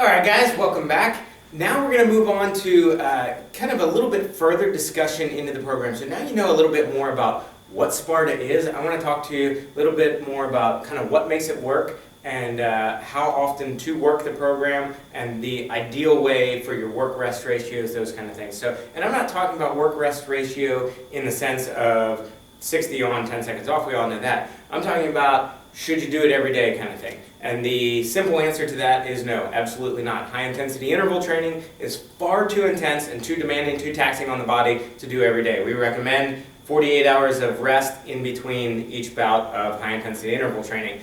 Alright guys, welcome back. Now we're going to move on to kind of a little bit further discussion into the program. So now you know a little bit more about what Sparta is. I want to talk to you a little bit more about kind of what makes it work and how often to work the program and the ideal way for your work-rest ratios, those kind of things. So, and I'm not talking about work-rest ratio in the sense of 60 on, 10 seconds off, we all know that. I'm talking about should you do it every day kind of thing. And the simple answer to that is no, absolutely not. High intensity interval training is far too intense and too demanding, too taxing on the body to do every day. We recommend 48 hours of rest in between each bout of high intensity interval training.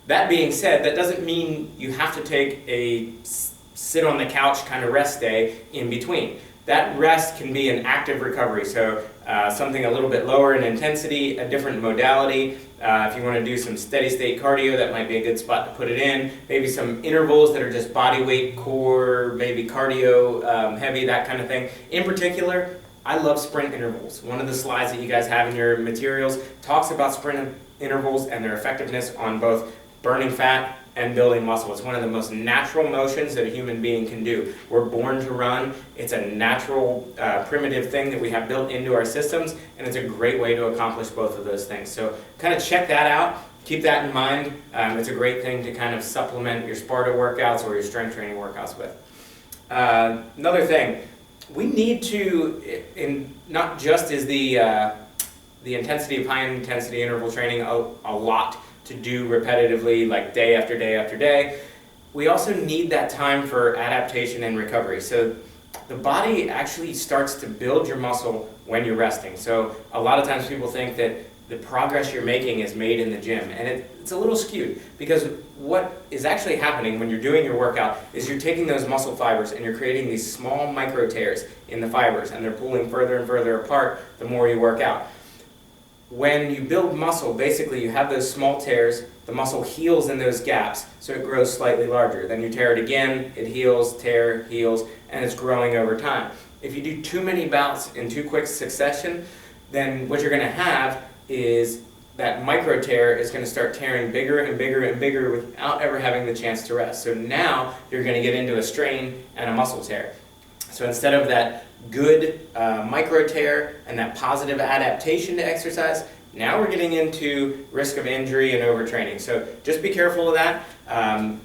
That being said, that doesn't mean you have to take a sit on the couch kind of rest day in between. That rest can be an active recovery, so something a little bit lower in intensity, a different modality. If you want to do some steady state cardio, that might be a good spot to put it in. Maybe some intervals that are just body weight, core, maybe cardio, heavy, that kind of thing. In particular, I love sprint intervals. One of the slides that you guys have in your materials talks about sprint intervals and their effectiveness on both burning fat and building muscle. It's one of the most natural motions that a human being can do. We're born to run. It's a natural, primitive thing that we have built into our systems, and it's a great way to accomplish both of those things. So kind of check that out. Keep that in mind. It's a great thing to kind of supplement your Sparta workouts or your strength training workouts with. Another thing, we need to, not just is the intensity of high intensity interval training a lot to do repetitively, like day after day after day. We also need that time for adaptation and recovery. So the body actually starts to build your muscle when you're resting. So a lot of times people think that the progress you're making is made in the gym, and it's a little skewed, because what is actually happening when you're doing your workout is you're taking those muscle fibers and you're creating these small micro tears in the fibers, and they're pulling further and further apart the more you work out. When you build muscle, basically you have those small tears, the muscle heals in those gaps, so it grows slightly larger. Then you tear it again, it heals, tear, heals, and it's growing over time. If you do too many bouts in too quick succession, then what you're going to have is that micro tear is going to start tearing bigger and bigger and bigger without ever having the chance to rest. So now you're going to get into a strain and a muscle tear. So instead of that good micro tear and that positive adaptation to exercise, now we're getting into risk of injury and overtraining. So just be careful of that.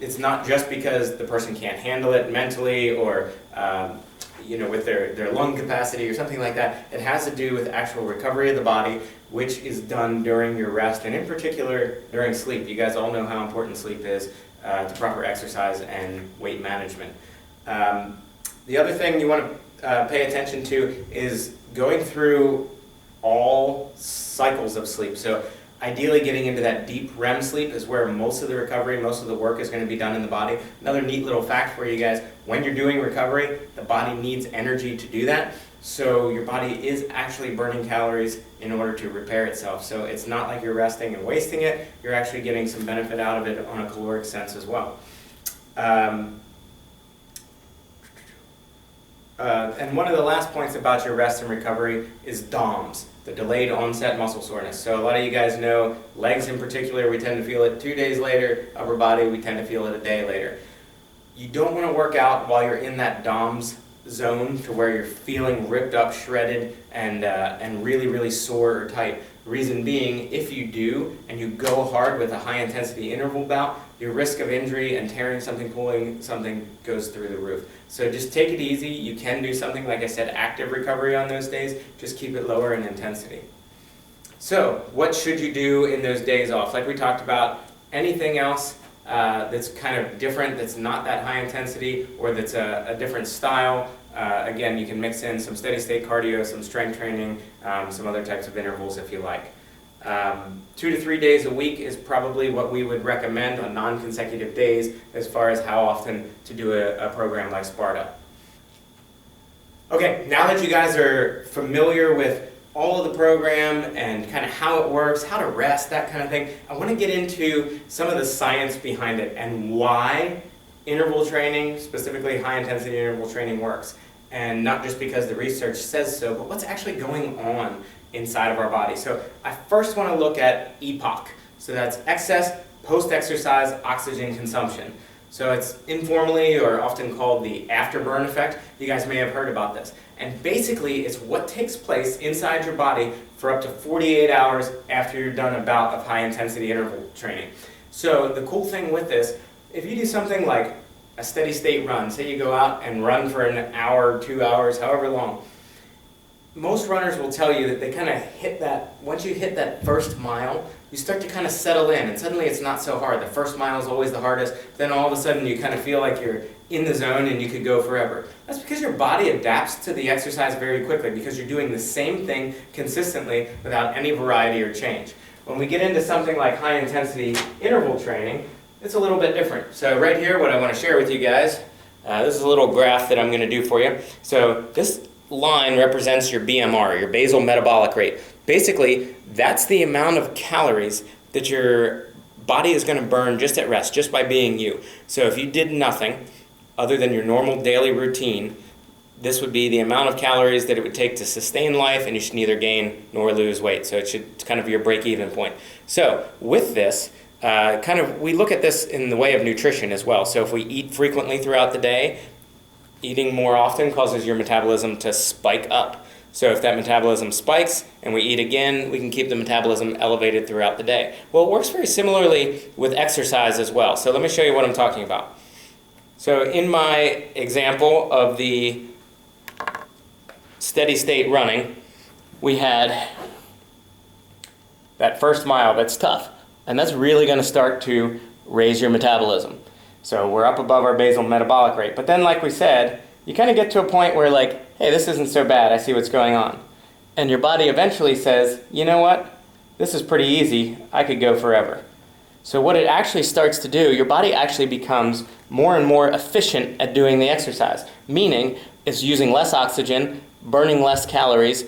It's not just because the person can't handle it mentally or with their lung capacity or something like that. It has to do with actual recovery of the body, which is done during your rest, and in particular during sleep. You guys all know how important sleep is to proper exercise and weight management. The other thing you want to pay attention to is going through all cycles of sleep. So ideally getting into that deep REM sleep is where most of the recovery, most of the work is going to be done in the body. Another neat little fact for you guys, when you're doing recovery, the body needs energy to do that. So your body is actually burning calories in order to repair itself. So it's not like you're resting and wasting it, you're actually getting some benefit out of it on a caloric sense as well. And one of the last points about your rest and recovery is DOMS, the delayed onset muscle soreness. So a lot of you guys know, legs in particular, we tend to feel it 2 days later, upper body, we tend to feel it a day later. You don't want to work out while you're in that DOMS zone to where you're feeling ripped up, shredded, and really, really sore or tight. Reason being, if you do, and you go hard with a high intensity interval bout, your risk of injury and tearing something, pulling something goes through the roof. So just take it easy. You can do something, like I said, active recovery on those days. Just keep it lower in intensity. So what should you do in those days off? Like we talked about, anything else that's kind of different, that's not that high intensity, or that's a different style. Again, you can mix in some steady state cardio, some strength training, some other types of intervals if you like. 2 to 3 days a week is probably what we would recommend on non-consecutive days as far as how often to do a program like Sparta. Okay, now that you guys are familiar with all of the program and kind of how it works, how to rest, that kind of thing, I want to get into some of the science behind it and why interval training, specifically high intensity interval training, works. And not just because the research says so, but what's actually going on inside of our body. So I first want to look at EPOC. So that's excess post-exercise oxygen consumption. So it's informally or often called the afterburn effect. You guys may have heard about this. And basically, it's what takes place inside your body for up to 48 hours after you're done a bout of high-intensity interval training. So the cool thing with this, if you do something like a steady state run, say you go out and run for an hour, 2 hours, however long, most runners will tell you that they kind of hit that, once you hit that first mile, you start to kind of settle in, and suddenly it's not so hard. The first mile is always the hardest, then all of a sudden you kind of feel like you're in the zone and you could go forever. That's because your body adapts to the exercise very quickly, because you're doing the same thing consistently without any variety or change. When we get into something like high intensity interval training, it's a little bit different. So right here, what I want to share with you guys, this is a little graph that I'm going to do for you. So this line represents your BMR, your basal metabolic rate. Basically, that's the amount of calories that your body is going to burn just at rest, just by being you. So if you did nothing other than your normal daily routine, this would be the amount of calories that it would take to sustain life, and you should neither gain nor lose weight. So it should kind of be your break-even point. So with this, we look at this in the way of nutrition as well. So if we eat frequently throughout the day, eating more often causes your metabolism to spike up. So if that metabolism spikes and we eat again, we can keep the metabolism elevated throughout the day. Well, it works very similarly with exercise as well. So let me show you what I'm talking about. So in my example of the steady state running, we had that first mile. That's tough. And that's really going to start to raise your metabolism. So we're up above our basal metabolic rate. But then, like we said, you kind of get to a point where, like, hey, this isn't so bad. I see what's going on. And your body eventually says, you know what? This is pretty easy. I could go forever. So what it actually starts to do, your body actually becomes more and more efficient at doing the exercise. Meaning, it's using less oxygen, burning less calories,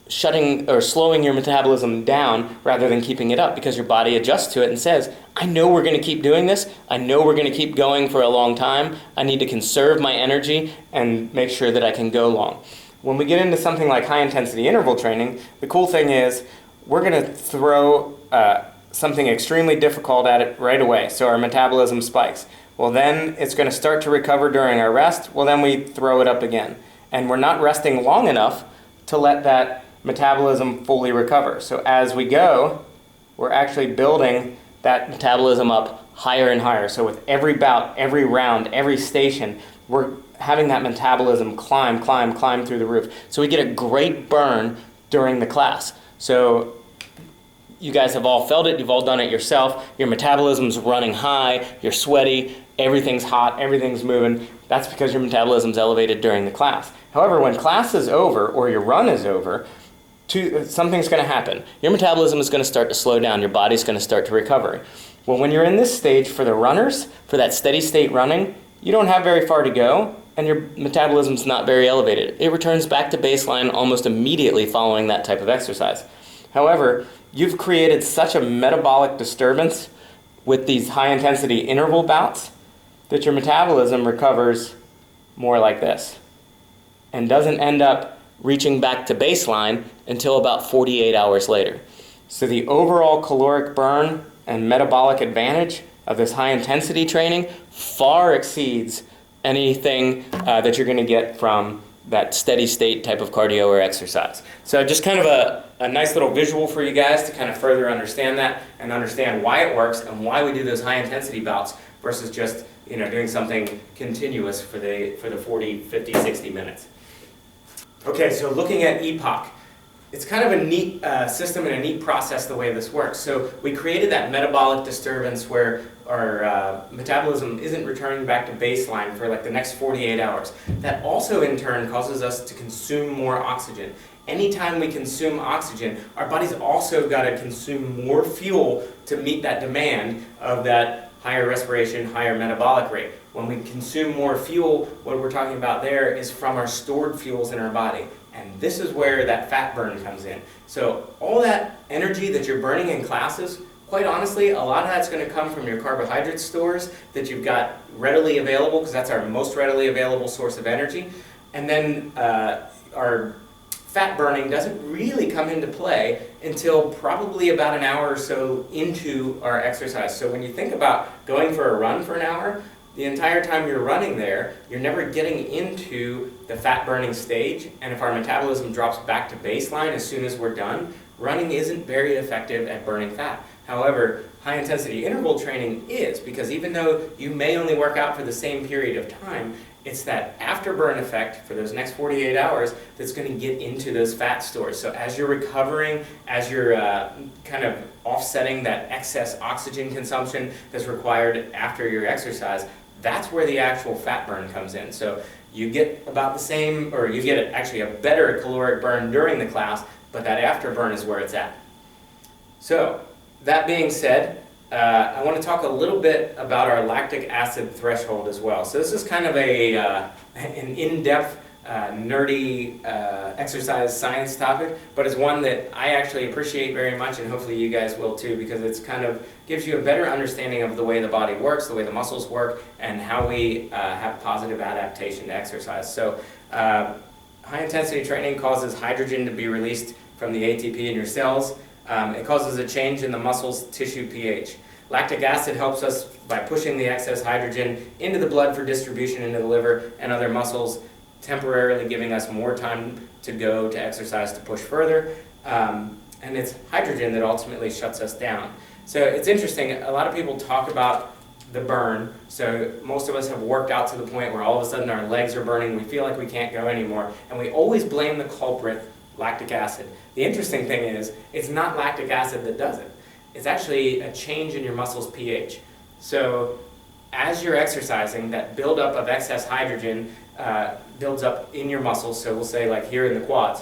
shutting or slowing your metabolism down rather than keeping it up, because your body adjusts to it and says, I know we're going to keep doing this. I know we're going to keep going for a long time. I need to conserve my energy and make sure that I can go long. When we get into something like high intensity interval training, the cool thing is we're going to throw something extremely difficult at it right away, so our metabolism spikes. Well, then it's going to start to recover during our rest. Well, then we throw it up again. And we're not resting long enough to let that metabolism fully recover. So as we go, we're actually building that metabolism up higher and higher. So with every bout, every round, every station, we're having that metabolism climb through the roof. So we get a great burn during the class. So you guys have all felt it, you've all done it yourself. Your metabolism's running high, you're sweaty, everything's hot, everything's moving. That's because your metabolism's elevated during the class. However, when class is over or your run is over, something's going to happen. Your metabolism is going to start to slow down. Your body's going to start to recover. Well, when you're in this stage for the runners, for that steady state running, you don't have very far to go, and your metabolism's not very elevated. It returns back to baseline almost immediately following that type of exercise. However, you've created such a metabolic disturbance with these high-intensity interval bouts that your metabolism recovers more like this and doesn't end up reaching back to baseline until about 48 hours later. So the overall caloric burn and metabolic advantage of this high-intensity training far exceeds anything that you're going to get from that steady state type of cardio or exercise. So just kind of a nice little visual for you guys to kind of further understand that and understand why it works and why we do those high-intensity bouts versus just doing something continuous for the 40, 50, 60 minutes. Okay, so looking at EPOC, it's kind of a neat system and a neat process the way this works. So we created that metabolic disturbance where our metabolism isn't returning back to baseline for like the next 48 hours. That also in turn causes us to consume more oxygen. Anytime we consume oxygen, our body's also got to consume more fuel to meet that demand of that higher respiration, higher metabolic rate. When we consume more fuel, what we're talking about there is from our stored fuels in our body. And this is where that fat burn comes in. So all that energy that you're burning in classes, quite honestly, a lot of that's going to come from your carbohydrate stores that you've got readily available, because that's our most readily available source of energy. And then our fat burning doesn't really come into play until probably about an hour or so into our exercise. So when you think about going for a run for an hour, the entire time you're running there, you're never getting into the fat burning stage, and if our metabolism drops back to baseline as soon as we're done, running isn't very effective at burning fat. However, high intensity interval training is, because even though you may only work out for the same period of time, it's that afterburn effect for those next 48 hours that's going to get into those fat stores. So as you're recovering, as you're kind of offsetting that excess oxygen consumption that's required after your exercise, that's where the actual fat burn comes in. So you get about the same, or you get actually a better caloric burn during the class, but that afterburn is where it's at. So that being said, I want to talk a little bit about our lactic acid threshold as well. So this is kind of an in-depth, nerdy exercise science topic, but it's one that I actually appreciate very much, and hopefully you guys will too, because it's kind of gives you a better understanding of the way the body works, the way the muscles work, and how we have positive adaptation to exercise. So high intensity training causes hydrogen to be released from the ATP in your cells. It causes a change in the muscle's tissue pH. Lactic acid helps us by pushing the excess hydrogen into the blood for distribution into the liver and other muscles, temporarily giving us more time to go to exercise to push further. And it's hydrogen that ultimately shuts us down. So it's interesting, a lot of people talk about the burn. So most of us have worked out to the point where all of a sudden our legs are burning, we feel like we can't go anymore, and we always blame the culprit, lactic acid. The interesting thing is, it's not lactic acid that does it. It's actually a change in your muscle's pH. So as you're exercising, that buildup of excess hydrogen builds up in your muscles, so we'll say like here in the quads.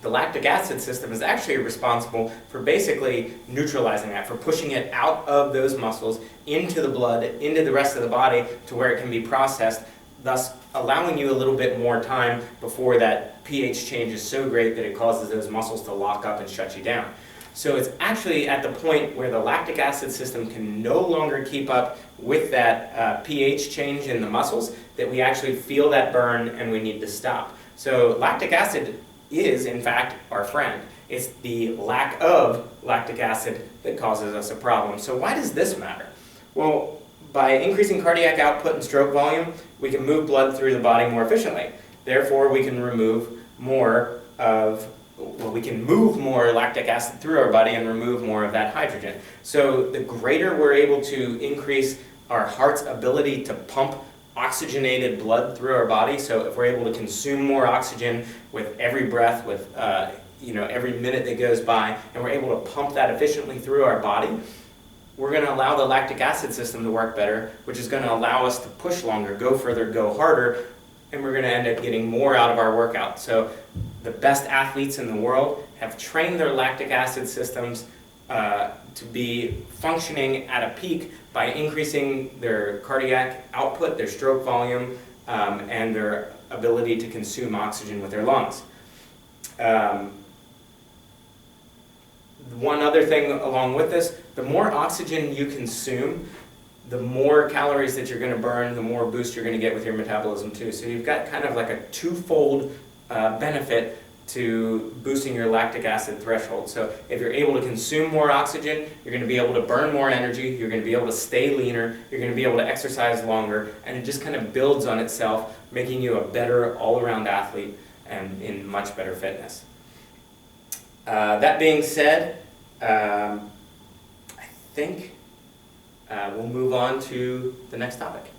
The lactic acid system is actually responsible for basically neutralizing that, for pushing it out of those muscles into the blood, into the rest of the body, to where it can be processed, thus allowing you a little bit more time before that pH change is so great that it causes those muscles to lock up and shut you down. So it's actually at the point where the lactic acid system can no longer keep up with that pH change in the muscles that we actually feel that burn and we need to stop. So lactic acid is, in fact, our friend. It's the lack of lactic acid that causes us a problem. So why does this matter? Well, by increasing cardiac output and stroke volume, we can move blood through the body more efficiently. Therefore, we can move more lactic acid through our body and remove more of that hydrogen. So the greater we're able to increase our heart's ability to pump oxygenated blood through our body, so if we're able to consume more oxygen with every breath, with every minute that goes by, and we're able to pump that efficiently through our body, we're going to allow the lactic acid system to work better, which is going to allow us to push longer, go further, go harder, and we're going to end up getting more out of our workout. So the best athletes in the world have trained their lactic acid systems to be functioning at a peak by increasing their cardiac output, their stroke volume, and their ability to consume oxygen with their lungs. One other thing along with this, the more oxygen you consume, the more calories that you're going to burn, the more boost you're going to get with your metabolism too. So you've got kind of like a twofold benefit to boosting your lactic acid threshold. So if you're able to consume more oxygen, you're going to be able to burn more energy, you're going to be able to stay leaner, you're going to be able to exercise longer, and it just kind of builds on itself, making you a better all-around athlete and in much better fitness. That being said, I think we'll move on to the next topic.